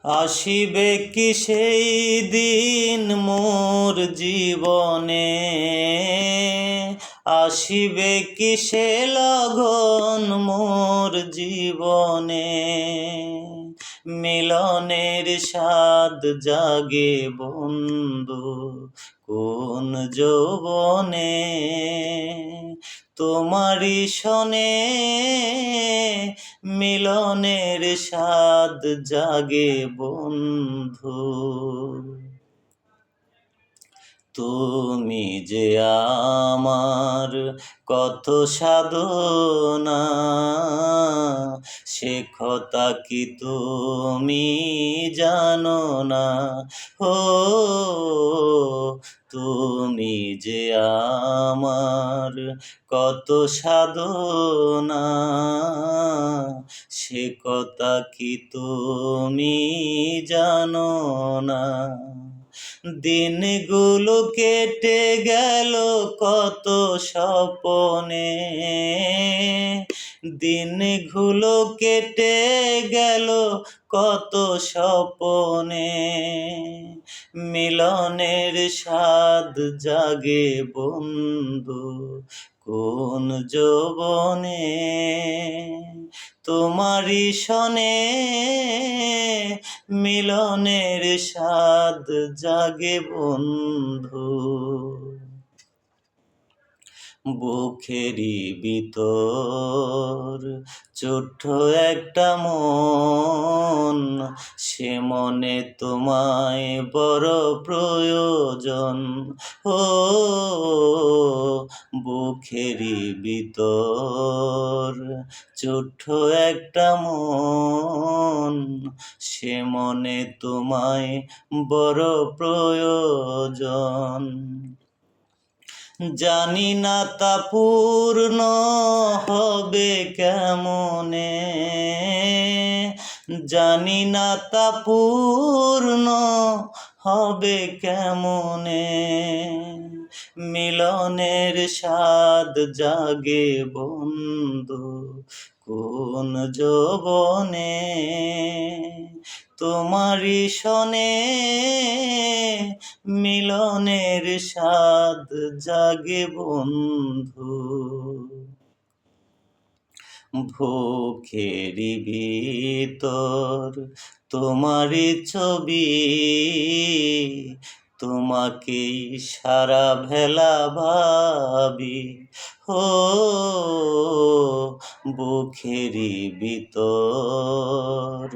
আসিবে কি সেই দিন মোর জীবনে, আসিবে কি সে লগন মোর জীবনে, মিলনের স্বাদ জাগে বন্ধু কোন যৌবনে, তোমারি সনে মিলনের স্বাদ জাগে বন্ধু। তুমি যে আমার কত সাধনা, সে কথা কি তুমি জানো না? ও তুমি যে আমার কত সাধনা, সে কথা কি তুমি জানো না? দিনগুলো কেটে গেল কত স্বপনে, দিনগুলো কেটে গেল কত স্বপনে, মিলনের স্বাদ জাগে বন্ধু কোন যৌবনে, তোমারি সনে মিলনের স্বাদ জাগে বন্ধু। বুকেরই ভিতর ছোট্ট একটা মন, সে মনে তোমায় বড় প্রয়োজন। ও বুকেরই ভিতর ছোট্ট একটা মন, সে মনে তোমায় বড় প্রয়োজন। জানি না তা পূর্ণ হবে কেমনে, জানি না তা পূর্ণ হবে কেমনে, মিলনের স্বাদ জাগে বন্ধু কোন যৌবনে, তোমারি সনে মিলনের স্বাদ জাগে বন্ধু। বুকেরই ভিতর তোমারি ছবি, তোমাকেই সারা ভেলা ভাবি। ও বুকেরই ভিতর